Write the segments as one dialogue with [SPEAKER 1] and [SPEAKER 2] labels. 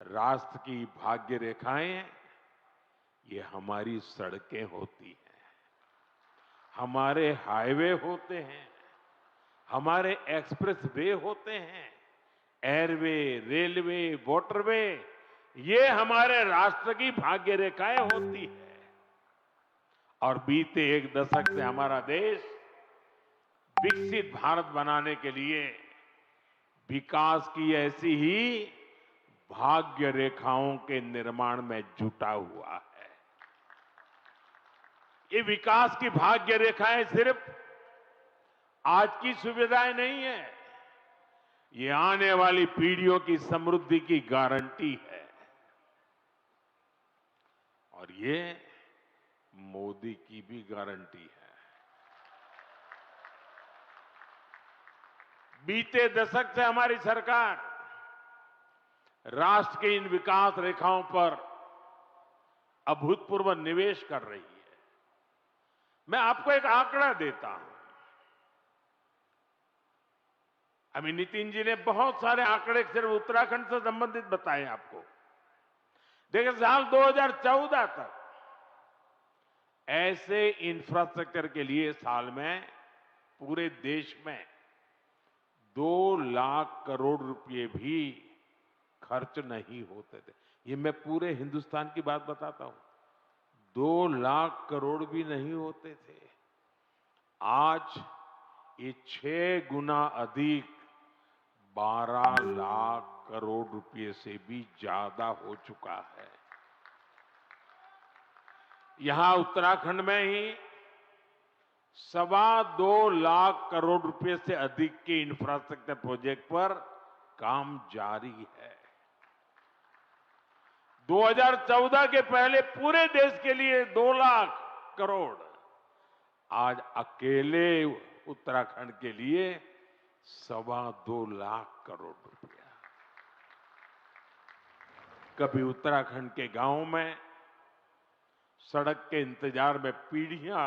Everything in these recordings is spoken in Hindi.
[SPEAKER 1] राष्ट्र की भाग्य रेखाएं ये हमारी सड़कें होती हैं, हमारे हाईवे होते हैं, हमारे एक्सप्रेस वे होते हैं, एयरवे, रेलवे, वाटरवे, ये हमारे राष्ट्र की भाग्य रेखाएं होती है। और बीते एक दशक से हमारा देश विकसित भारत बनाने के लिए विकास की ऐसी ही भाग्य रेखाओं के निर्माण में जुटा हुआ है। ये विकास की भाग्य रेखाएं सिर्फ आज की सुविधाएं नहीं है, ये आने वाली पीढ़ियों की समृद्धि की गारंटी है। और ये मोदी की भी गारंटी है। बीते दशक से हमारी सरकार राष्ट्र के इन विकास रेखाओं पर अभूतपूर्व निवेश कर रही है। मैं आपको एक आंकड़ा देता हूं। अभी नितिन जी ने बहुत सारे आंकड़े सिर्फ उत्तराखंड से संबंधित बताए आपको। देखिए, साल 2014 तक ऐसे इंफ्रास्ट्रक्चर के लिए साल में पूरे देश में 2 लाख करोड़ रुपए भी खर्च नहीं होते थे। ये मैं पूरे हिंदुस्तान की बात बताता हूं। 2 लाख करोड़ भी नहीं होते थे। आज ये 6 गुना अधिक 12 लाख करोड़ रुपए से भी ज्यादा हो चुका है। यहां उत्तराखंड में ही 2.25 लाख करोड़ रुपए से अधिक के इंफ्रास्ट्रक्चर प्रोजेक्ट पर काम जारी है। 2014 के पहले पूरे देश के लिए 2 लाख करोड़, आज अकेले उत्तराखंड के लिए 2.25 लाख करोड़ रुपया। कभी उत्तराखंड के गांव में सड़क के इंतजार में पीढ़ियां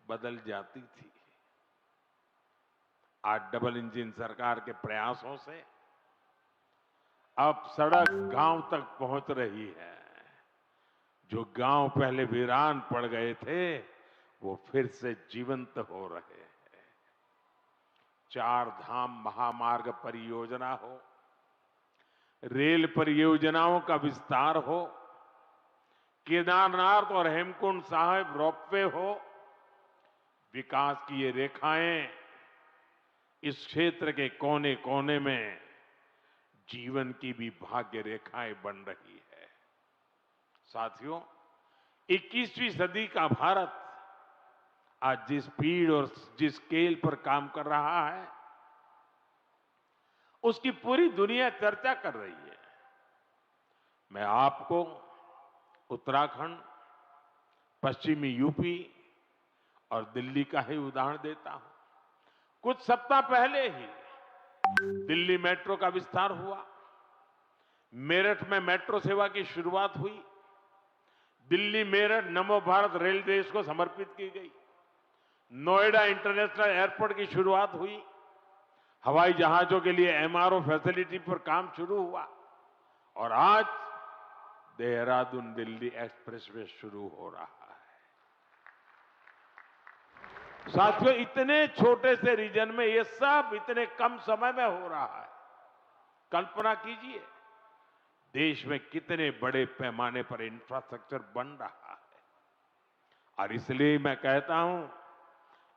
[SPEAKER 1] बदल जाती थी। आज डबल इंजन सरकार के प्रयासों से अब सड़क गांव तक पहुंच रही है। जो गांव पहले वीरान पड़ गए थे वो फिर से जीवंत हो रहे हैं। 4 धाम महामार्ग परियोजना हो, रेल परियोजनाओं का विस्तार हो, केदारनाथ और हेमकुंड साहिब रोपवे हो, विकास की ये रेखाएं इस क्षेत्र के कोने कोने में जीवन की भी भाग्य रेखाएं बन रही है। साथियों, 21वीं सदी का भारत आज जिस स्पीड और जिस स्केल पर काम कर रहा है उसकी पूरी दुनिया चर्चा कर रही है। मैं आपको उत्तराखंड, पश्चिमी यूपी और दिल्ली का ही उदाहरण देता हूं। कुछ सप्ताह पहले ही दिल्ली मेट्रो का विस्तार हुआ, मेरठ में मेट्रो सेवा की शुरुआत हुई, दिल्ली मेरठ नमो भारत रेल देश को समर्पित की गई, नोएडा इंटरनेशनल एयरपोर्ट की शुरुआत हुई, हवाई जहाजों के लिए एमआरओ फैसिलिटी पर काम शुरू हुआ और आज देहरादून दिल्ली एक्सप्रेसवे शुरू हो रहा है। साथियों, इतने छोटे से रीजन में ये सब इतने कम समय में हो रहा है। कल्पना कीजिए देश में कितने बड़े पैमाने पर इंफ्रास्ट्रक्चर बन रहा है। और इसलिए मैं कहता हूं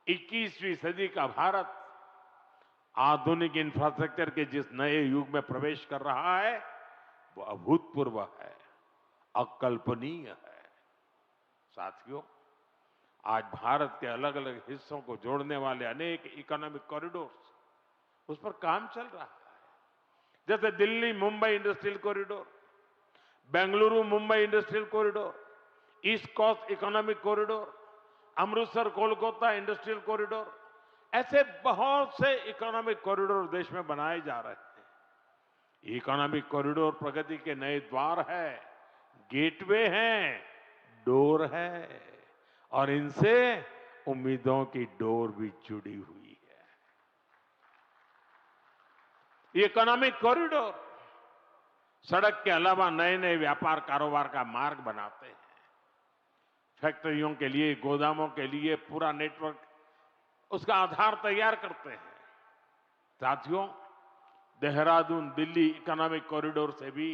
[SPEAKER 1] 21वीं सदी का भारत आधुनिक इंफ्रास्ट्रक्चर के जिस नए युग में प्रवेश कर रहा है वो अभूतपूर्व है, अकल्पनीय है। साथियों, आज भारत के अलग अलग हिस्सों को जोड़ने वाले अनेक इकोनॉमिक कॉरिडोर्स उस पर काम चल रहा है। जैसे Delhi Mumbai industrial corridor, Bengaluru Mumbai industrial corridor, east coast economic corridor, Amritsar Kolkata industrial corridor, ऐसे बहुत से इकोनॉमिक कॉरिडोर देश में बनाए जा रहे हैं। इकोनॉमिक कॉरिडोर प्रगति के नए द्वार है, गेटवे हैं, डोर है और इनसे उम्मीदों की डोर भी जुड़ी हुई है। इकोनॉमिक कॉरिडोर सड़क के अलावा नए नए व्यापार कारोबार का मार्ग बनाते हैं। फैक्ट्रियों के लिए, गोदामों के लिए पूरा नेटवर्क, उसका आधार तैयार करते हैं। साथियों, देहरादून दिल्ली इकोनॉमिक कॉरिडोर से भी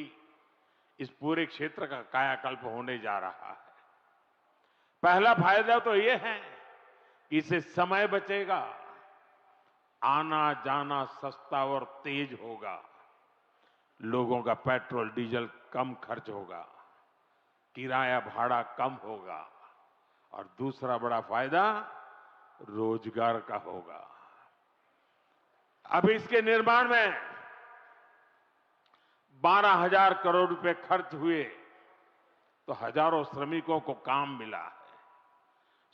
[SPEAKER 1] इस पूरे क्षेत्र का कायाकल्प होने जा रहा है। पहला फायदा तो यह है कि इससे समय बचेगा, आना जाना सस्ता और तेज होगा, लोगों का पेट्रोल डीजल कम खर्च होगा, किराया भाड़ा कम होगा और दूसरा बड़ा फायदा रोजगार का होगा। अब इसके निर्माण में 12,000 करोड़ रुपए खर्च हुए तो हजारों श्रमिकों को काम मिला है।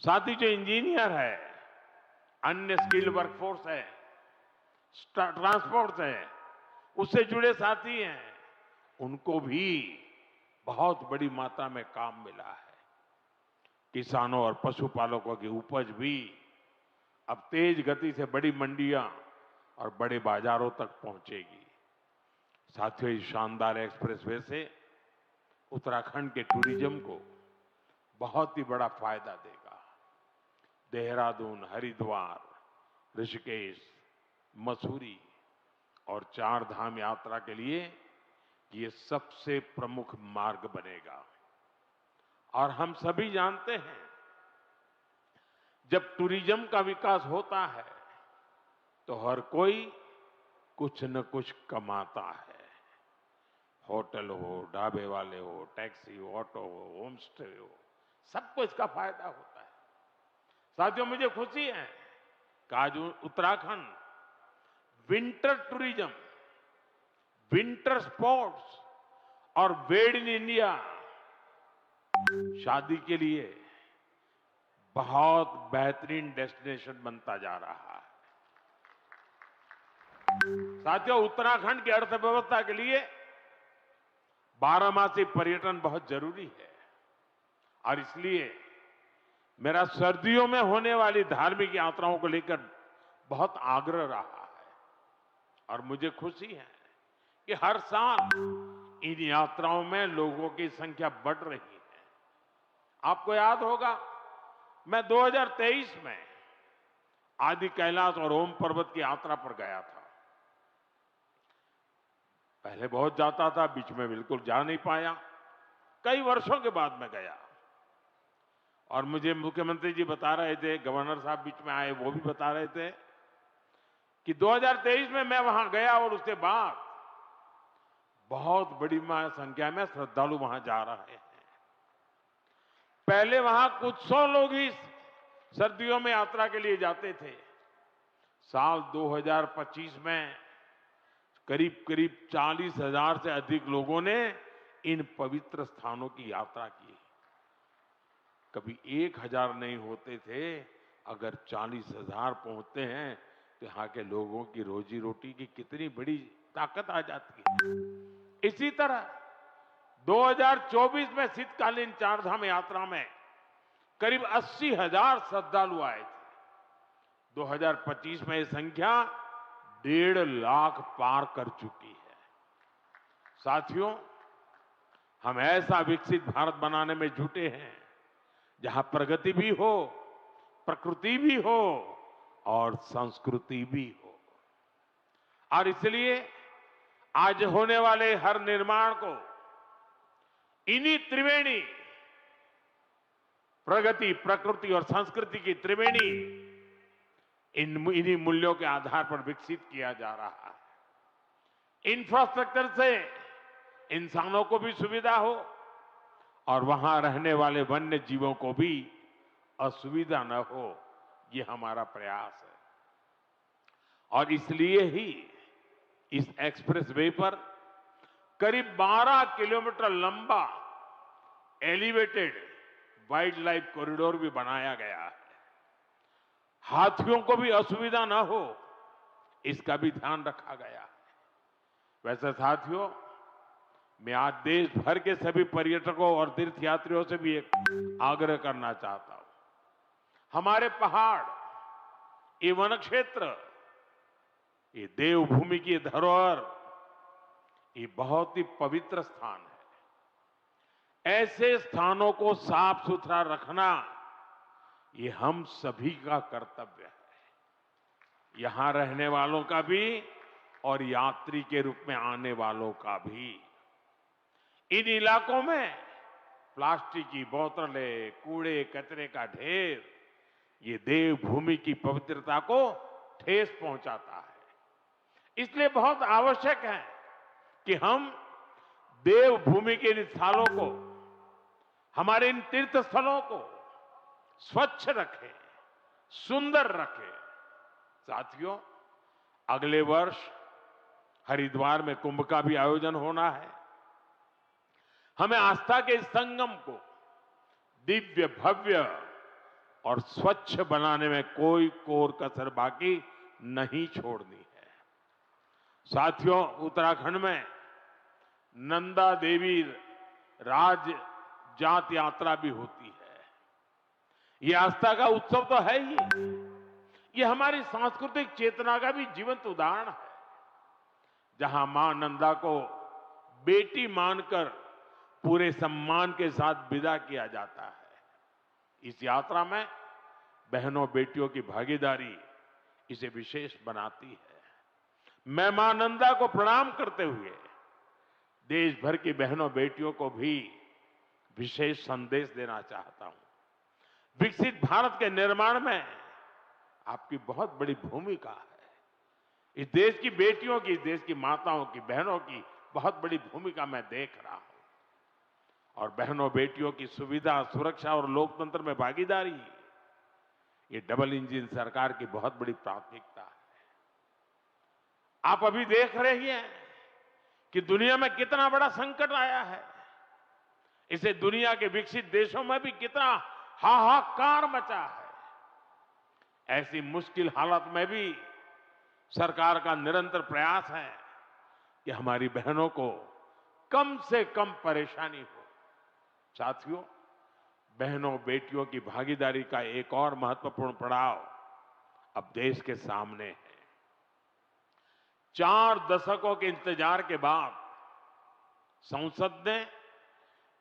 [SPEAKER 1] साथ ही जो इंजीनियर है, अन्य स्किल वर्कफोर्स है, ट्रांसपोर्ट है, उससे जुड़े साथी हैं, उनको भी बहुत बड़ी मात्रा में काम मिला है। किसानों और पशुपालकों की उपज भी अब तेज गति से बड़ी मंडियां और बड़े बाजारों तक पहुंचेगी। साथियों, इस शानदार एक्सप्रेसवे से उत्तराखंड के टूरिज्म को बहुत ही बड़ा फायदा देगा। देहरादून, हरिद्वार, ऋषिकेश, मसूरी और 4 धाम यात्रा के लिए ये सबसे प्रमुख मार्ग बनेगा। और हम सभी जानते हैं, जब टूरिज्म का विकास होता है तो हर कोई कुछ न कुछ कमाता है। होटल हो, ढाबे वाले हो, टैक्सी हो, ऑटो हो, होम स्टे हो, सबको इसका फायदा होता है। साथियों, मुझे खुशी है कि आज Uttarakhand winter tourism, winter sports और मेड इन इंडिया शादी के लिए बहुत बेहतरीन डेस्टिनेशन बनता जा रहा है। साथियों, उत्तराखंड की अर्थव्यवस्था के लिए बारहमासी पर्यटन बहुत जरूरी है और इसलिए मेरा सर्दियों में होने वाली धार्मिक यात्राओं को लेकर बहुत आग्रह रहा है और मुझे खुशी है कि हर साल इन यात्राओं में लोगों की संख्या बढ़ रही है। आपको याद होगा, मैं 2023 में आदि कैलाश और ओम पर्वत की यात्रा पर गया था। पहले बहुत जाता था, बीच में बिल्कुल जा नहीं पाया, कई वर्षों के बाद मैं गया और मुझे मुख्यमंत्री जी बता रहे थे, गवर्नर साहब बीच में आए, वो भी बता रहे थे कि 2023 में मैं वहां गया और उसके बाद बहुत बड़ी संख्या में श्रद्धालु वहां जा रहे हैं। पहले वहां कुछ 100 लोग ही सर्दियों में यात्रा के लिए जाते थे। साल 2025 में करीब करीब 40,000 से अधिक लोगों ने इन पवित्र स्थानों की यात्रा की। कभी 1,000 नहीं होते थे, अगर 40,000 पहुंचते हैं तो यहाँ के लोगों की रोजी रोटी की कितनी बड़ी ताकत आ जाती है। इसी तरह 2024 में शीतकालीन 4 धाम यात्रा में करीब 80,000 श्रद्धालु आए थे। 2025 में यह संख्या 1.5 लाख पार कर चुकी है। साथियों, हम ऐसा विकसित भारत बनाने में जुटे हैं जहां प्रगति भी हो, प्रकृति भी हो और संस्कृति भी हो। और इसलिए आज होने वाले हर निर्माण को इन्हीं त्रिवेणी, प्रगति, प्रकृति और संस्कृति की त्रिवेणी, इन्हीं मूल्यों के आधार पर विकसित किया जा रहा है। इंफ्रास्ट्रक्चर से इंसानों को भी सुविधा हो और वहां रहने वाले वन्य जीवों को भी असुविधा न हो, ये हमारा प्रयास है। और इसलिए ही इस एक्सप्रेसवे पर करीब 12 किलोमीटर लंबा एलिवेटेड वाइल्ड लाइफ कॉरिडोर भी बनाया गया है। हाथियों को भी असुविधा न हो, इसका भी ध्यान रखा गया है। वैसे साथियों, मैं आज देश भर के सभी पर्यटकों और तीर्थयात्रियों से भी एक आग्रह करना चाहता हूं। हमारे पहाड़, ये वन क्षेत्र, ये देवभूमि की धरोहर, ये बहुत ही पवित्र स्थान है। ऐसे स्थानों को साफ सुथरा रखना ये हम सभी का कर्तव्य है, यहां रहने वालों का भी और यात्री के रूप में आने वालों का भी। इन इलाकों में प्लास्टिक की बोतलें, कूड़े कचरे का ढेर ये देवभूमि की पवित्रता को ठेस पहुंचाता है। इसलिए बहुत आवश्यक है कि हम देवभूमि के इन स्थानों को, हमारे इन तीर्थ स्थलों को स्वच्छ रखें, सुंदर रखें। साथियों, अगले वर्ष हरिद्वार में कुंभ का भी आयोजन होना है। हमें आस्था के इस संगम को दिव्य, भव्य और स्वच्छ बनाने में कोई कोर कसर बाकी नहीं छोड़नी है। साथियों, उत्तराखंड में नंदा देवी राज जात यात्रा भी होती है। ये आस्था का उत्सव तो है ही, ये हमारी सांस्कृतिक चेतना का भी जीवंत उदाहरण है, जहां मां नंदा को बेटी मानकर पूरे सम्मान के साथ विदा किया जाता है। इस यात्रा में बहनों बेटियों की भागीदारी इसे विशेष बनाती है। मैं मां नंदा को प्रणाम करते हुए देश भर की बहनों बेटियों को भी विशेष संदेश देना चाहता हूं। विकसित भारत के निर्माण में आपकी बहुत बड़ी भूमिका है। इस देश की बेटियों की, इस देश की माताओं की, बहनों की बहुत बड़ी भूमिका मैं देख रहा हूं। और बहनों बेटियों की सुविधा, सुरक्षा और लोकतंत्र में भागीदारी, ये डबल इंजन सरकार की बहुत बड़ी प्राथमिकता है। आप अभी देख रहे हैं कि दुनिया में कितना बड़ा संकट आया है। इसे दुनिया के विकसित देशों में भी कितना हाहाकार मचा है। ऐसी मुश्किल हालत में भी सरकार का निरंतर प्रयास है कि हमारी बहनों को कम से कम परेशानी हो। साथियों, बहनों बेटियों की भागीदारी का एक और महत्वपूर्ण पड़ाव अब देश के सामने है। 4 दशकों के इंतजार के बाद संसद ने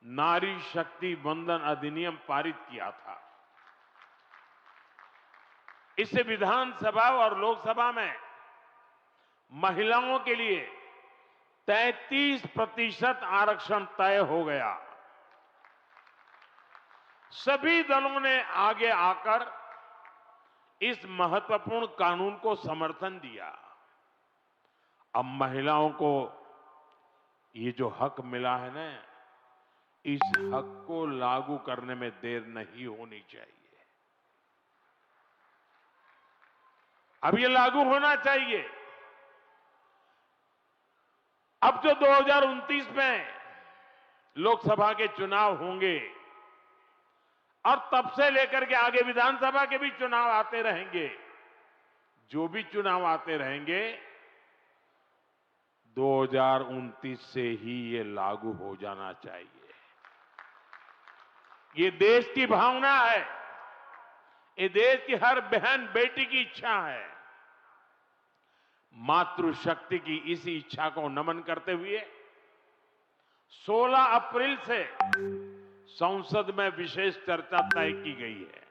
[SPEAKER 1] नारी शक्ति वंदन अधिनियम पारित किया था। इससे विधानसभा और लोकसभा में महिलाओं के लिए 33% आरक्षण तय हो गया। सभी दलों ने आगे आकर इस महत्वपूर्ण कानून को समर्थन दिया। अब महिलाओं को ये जो हक मिला है ना, इस हक को लागू करने में देर नहीं होनी चाहिए। अब ये लागू होना चाहिए। अब जो 2029 में लोकसभा के चुनाव होंगे और तब से लेकर के आगे विधानसभा के भी चुनाव आते रहेंगे, जो भी चुनाव आते रहेंगे 2029 से ही ये लागू हो जाना चाहिए। ये देश की भावना है, ये देश की हर बहन बेटी की इच्छा है। मातृशक्ति की इसी इच्छा को नमन करते हुए 16 अप्रैल से संसद में विशेष चर्चा तय की गई है।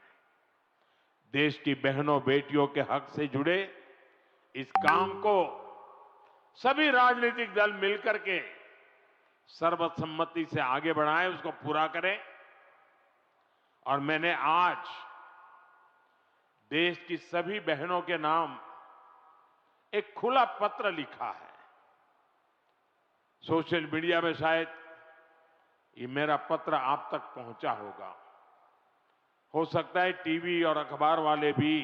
[SPEAKER 1] देश की बहनों बेटियों के हक से जुड़े इस काम को सभी राजनीतिक दल मिलकर के सर्वसम्मति से आगे बढ़ाएं, उसको पूरा करें। और मैंने आज देश की सभी बहनों के नाम एक खुला पत्र लिखा है। सोशल मीडिया में शायद ये मेरा पत्र आप तक पहुंचा होगा। हो सकता है टीवी और अखबार वाले भी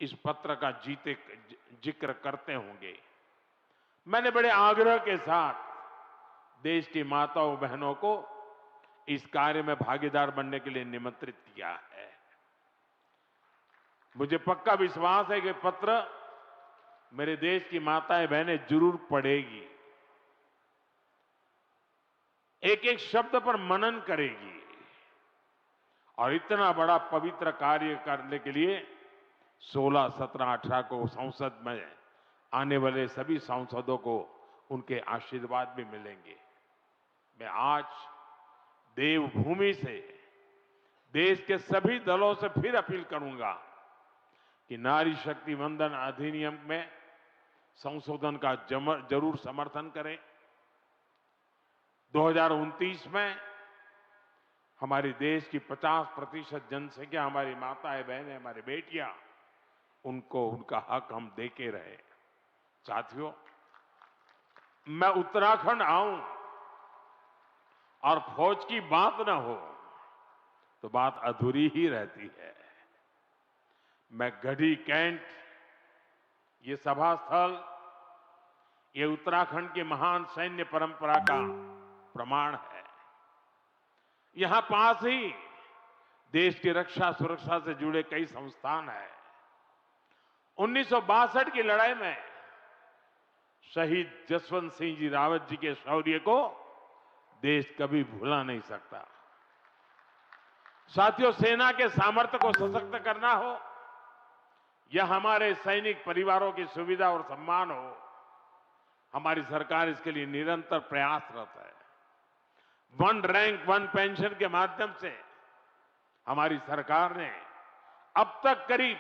[SPEAKER 1] इस पत्र का जिक्र करते होंगे। मैंने बड़े आग्रह के साथ देश की माताओं बहनों को इस कार्य में भागीदार बनने के लिए निमंत्रित किया है। मुझे पक्का विश्वास है कि पत्र मेरे देश की माताएं बहनें जरूर पढ़ेगी, एक एक शब्द पर मनन करेगी और इतना बड़ा पवित्र कार्य करने के लिए 16, 17, 18 को संसद में आने वाले सभी सांसदों को उनके आशीर्वाद भी मिलेंगे। मैं आज देवभूमि से देश के सभी दलों से फिर अपील करूंगा कि नारी शक्ति वंदन अधिनियम में संशोधन का जरूर समर्थन करें। 2029 में हमारे देश की 50% जनसंख्या हमारी माताएं बहनें हमारी बेटियां, उनको उनका हक हम देके रहे। साथियों, मैं उत्तराखंड आऊं और फौज की बात ना हो तो बात अधूरी ही रहती है। मैं गढ़ी कैंट, ये सभा स्थल, ये उत्तराखंड की महान सैन्य परंपरा का प्रमाण है। यहां पास ही देश की रक्षा सुरक्षा से जुड़े कई संस्थान हैं। 1962 की लड़ाई में शहीद जसवंत सिंह जी रावत जी के शौर्य को देश कभी भुला नहीं सकता। साथियों, सेना के सामर्थ्य को सशक्त करना हो या हमारे सैनिक परिवारों की सुविधा और सम्मान हो, हमारी सरकार इसके लिए निरंतर प्रयासरत है। वन रैंक वन पेंशन के माध्यम से हमारी सरकार ने अब तक करीब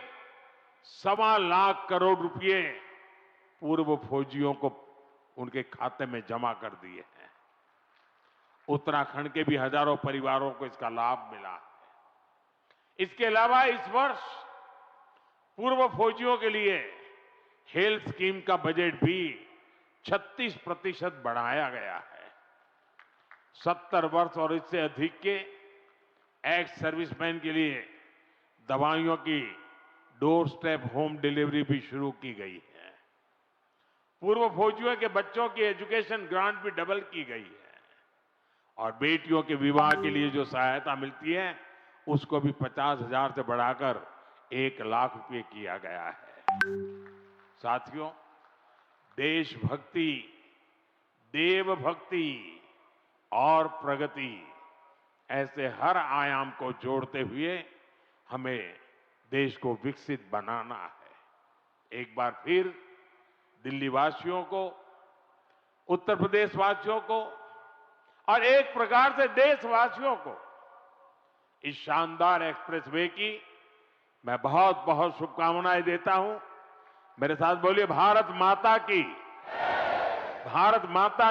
[SPEAKER 1] 1.25 लाख करोड़ रुपए पूर्व फौजियों को उनके खाते में जमा कर दिए हैं। उत्तराखंड के भी हजारों परिवारों को इसका लाभ मिला है। इसके अलावा इस वर्ष पूर्व फौजियों के लिए हेल्थ स्कीम का बजट भी 36% बढ़ाया गया है। 70 वर्ष और इससे अधिक के एक्स सर्विसमैन के लिए दवाइयों की डोर स्टेप होम डिलीवरी भी शुरू की गई है। पूर्व फौजियों के बच्चों की एजुकेशन ग्रांट भी डबल की गई है और बेटियों के विवाह के लिए जो सहायता मिलती है उसको भी 50,000 से बढ़ाकर 1 लाख रुपए किया गया है। साथियों, देशभक्ति, देवभक्ति और प्रगति, ऐसे हर आयाम को जोड़ते हुए हमें देश को विकसित बनाना है। एक बार फिर दिल्ली वासियों को, उत्तर प्रदेश वासियों को और एक प्रकार से देशवासियों को इस शानदार एक्सप्रेसवे की मैं बहुत बहुत शुभकामनाएं देता हूं। मेरे साथ बोलिए, भारत माता की, भारत माता की।